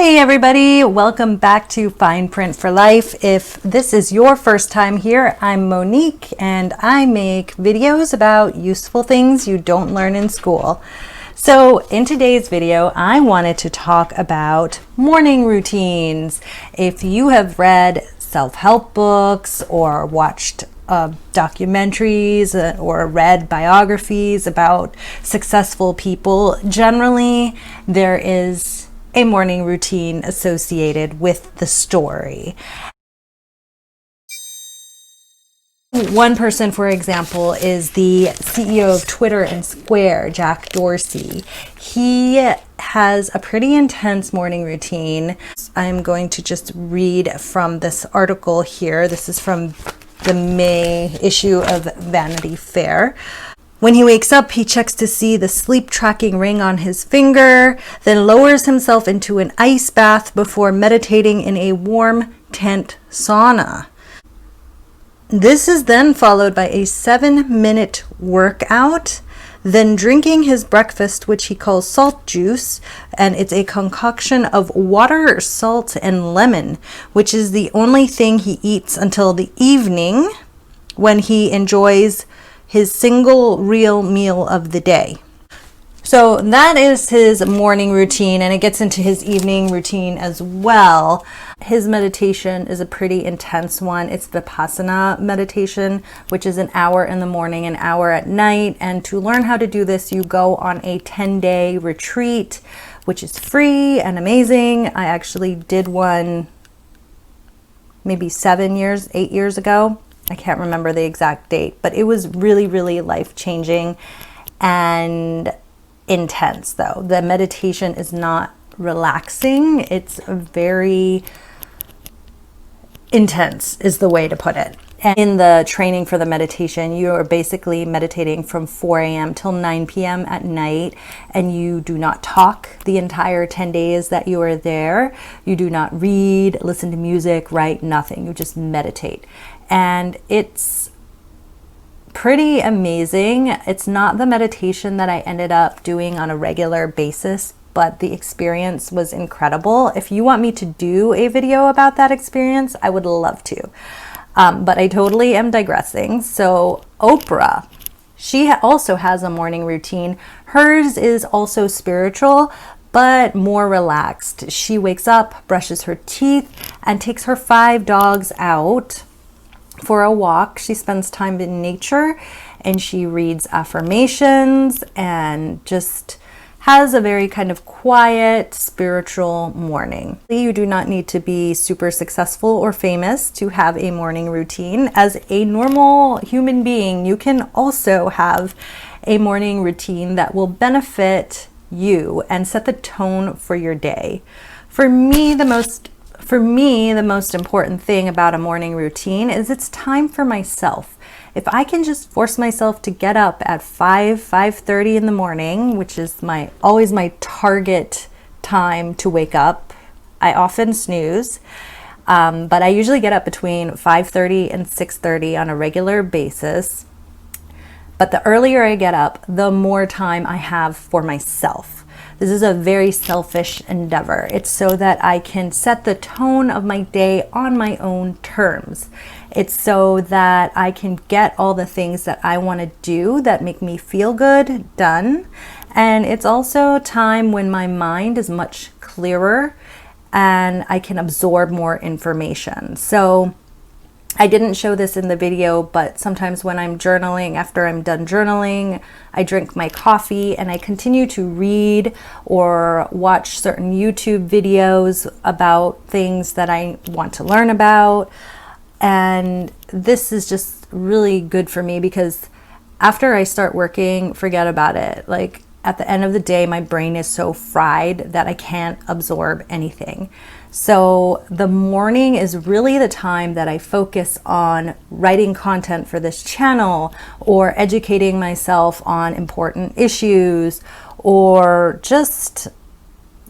Hey everybody, welcome back to Fine Print for Life. If this is your first time here, I'm Monique and I make videos about useful things you don't learn in school. So in today's video, I wanted to talk about morning routines. If you have read self-help books or watched documentaries or read biographies about successful people, generally there is a morning routine associated with the story. One person, for example, is the CEO of Twitter and Square, Jack Dorsey. He has a pretty intense morning routine. I'm going to just read from this article here. This is from the May issue of Vanity Fair. When he wakes up, he checks to see the sleep tracking ring on his finger, then lowers himself into an ice bath before meditating in a warm tent sauna. This is then followed by a 7-minute workout, then drinking his breakfast, which he calls salt juice, and it's a concoction of water, salt, and lemon, which is the only thing he eats until the evening when he enjoys his single real meal of the day. So that is his morning routine, and it gets into his evening routine as well. His meditation is a pretty intense one. It's Vipassana meditation, which is an hour in the morning, an hour at night. And to learn how to do this, you go on a 10-day retreat, which is free and amazing. I actually did one maybe 8 years ago. I can't remember the exact date, but it was really, really life-changing and intense though. The meditation is not relaxing. It's very intense is the way to put it. And in the training for the meditation, you are basically meditating from 4 a.m. till 9 p.m. at night, and you do not talk the entire 10 days that you are there. You do not read, listen to music, write, nothing. You just meditate. And it's pretty amazing. It's not the meditation that I ended up doing on a regular basis, but the experience was incredible. If you want me to do a video about that experience, I would love to. But I totally am digressing. So Oprah, she also has a morning routine. Hers is also spiritual, but more relaxed. She wakes up, brushes her teeth, and takes her 5 dogs out for a walk. She spends time in nature, and she reads affirmations and just has a very kind of quiet, spiritual morning. You do not need to be super successful or famous to have a morning routine. As a normal human being, you can also have a morning routine that will benefit you and set the tone for your day. For me, the most important thing about a morning routine is it's time for myself. If I can just force myself to get up at 5:30 in the morning, which is always my target time to wake up. I often snooze, but I usually get up between 5:30 and 6:30 on a regular basis. But the earlier I get up, the more time I have for myself. This is a very selfish endeavor. It's so that I can set the tone of my day on my own terms. It's so that I can get all the things that I want to do that make me feel good done. And it's also time when my mind is much clearer and I can absorb more information. So I didn't show this in the video, but sometimes when I'm journaling, after I'm done journaling, I drink my coffee and I continue to read or watch certain YouTube videos about things that I want to learn about. And this is just really good for me because after I start working, forget about it. Like at the end of the day, my brain is so fried that I can't absorb anything. So the morning is really the time that I focus on writing content for this channel or educating myself on important issues or just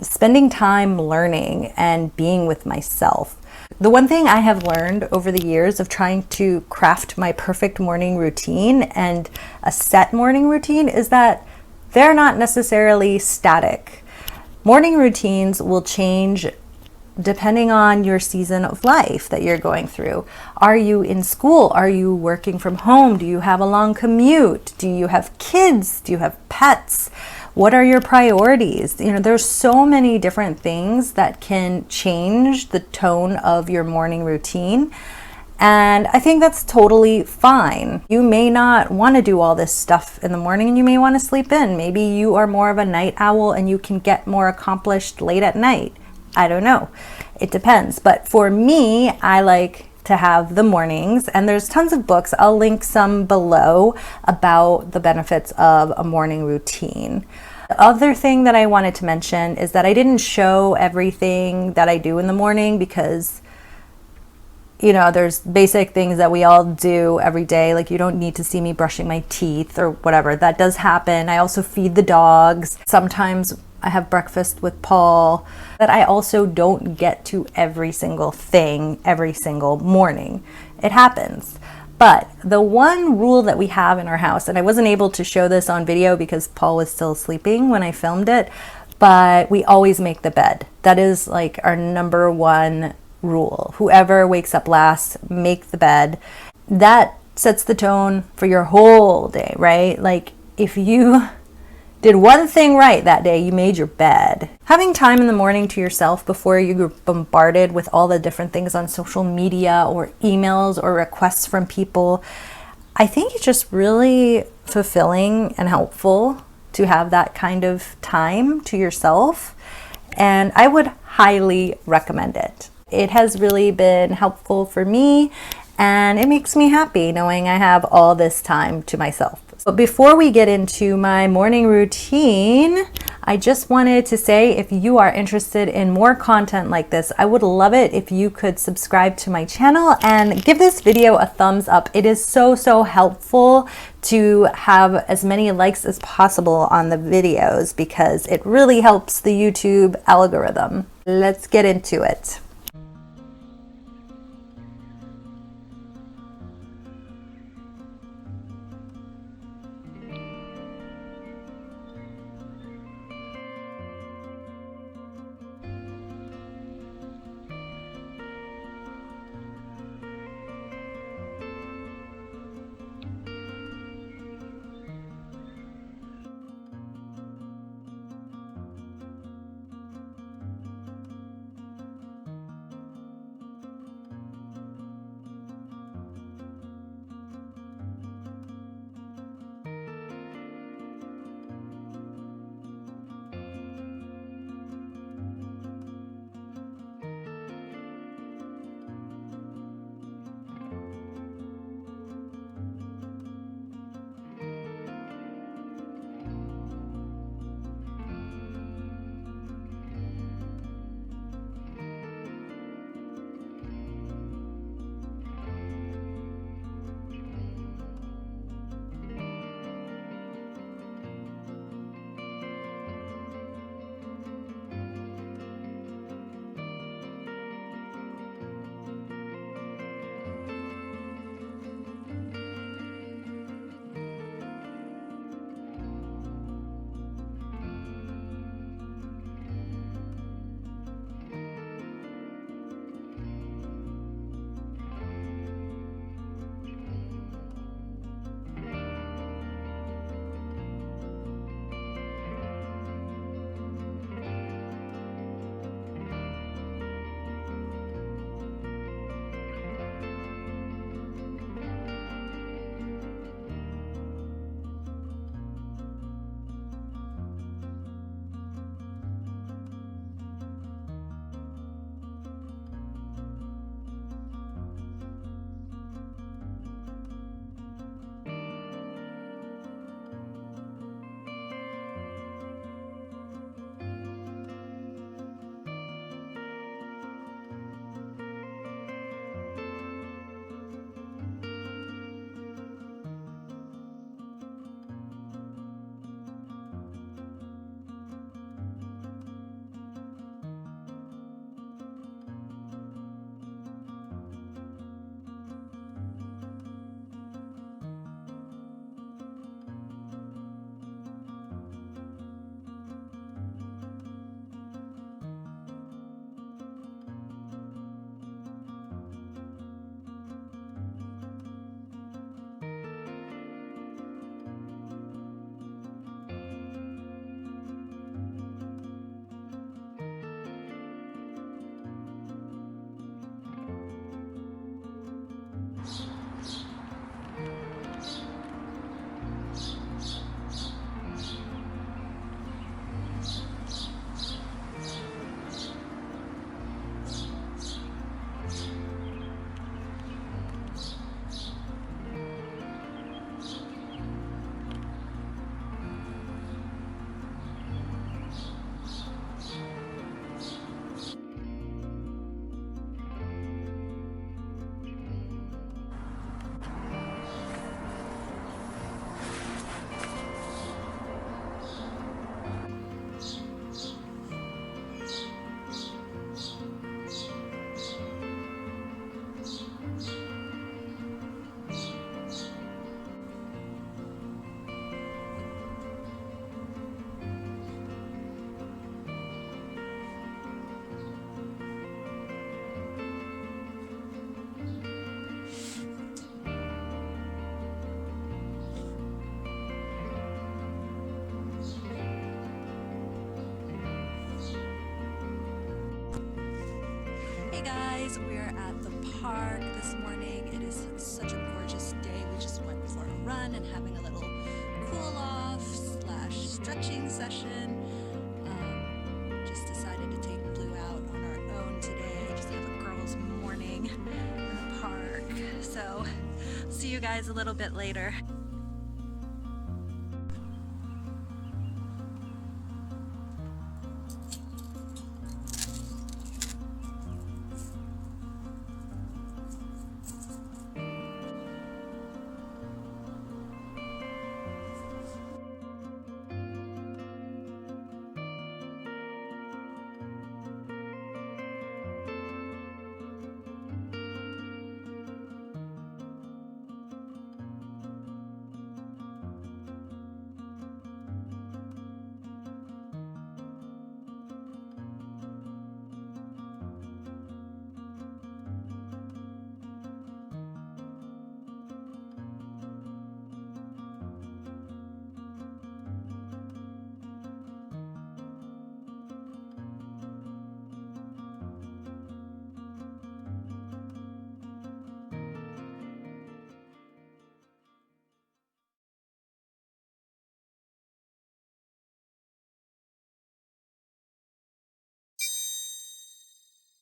spending time learning and being with myself. The one thing I have learned over the years of trying to craft my perfect morning routine and a set morning routine is that they're not necessarily static. Morning routines will change depending on your season of life that you're going through. Are you in school? Are you working from home? Do you have a long commute? Do you have kids? Do you have pets? What are your priorities? There's so many different things that can change the tone of your morning routine. And I think that's totally fine. You may not want to do all this stuff in the morning and you may want to sleep in. Maybe you are more of a night owl and you can get more accomplished late at night. I don't know. It depends. But for me, I like to have the mornings, and there's tons of books. I'll link some below about the benefits of a morning routine. The other thing that I wanted to mention is that I didn't show everything that I do in the morning because there's basic things that we all do every day. Like, you don't need to see me brushing my teeth or whatever. That does happen. I also feed the dogs. Sometimes I have breakfast with Paul. But I also don't get to every single thing every single morning. It happens. But the one rule that we have in our house, and I wasn't able to show this on video because Paul was still sleeping when I filmed it, but we always make the bed. That is like our number one rule. Whoever wakes up last, make the bed. That sets the tone for your whole day, right? Like, if you did one thing right that day, you made your bed. Having time in the morning to yourself before you're bombarded with all the different things on social media or emails or requests from people, I think it's just really fulfilling and helpful to have that kind of time to yourself. And I would highly recommend it. It has really been helpful for me, and it makes me happy knowing I have all this time to myself. But before we get into my morning routine, I just wanted to say, if you are interested in more content like this, I would love it if you could subscribe to my channel and give this video a thumbs up. It is so helpful to have as many likes as possible on the videos because it really helps the YouTube algorithm. Let's get into it. Hey guys, we're at the park this morning. It is such a gorgeous day. We just went for a run and having a little cool off / stretching session. Just decided to take Blue out on our own today. Just have a girls' morning in the park. So see you guys a little bit later.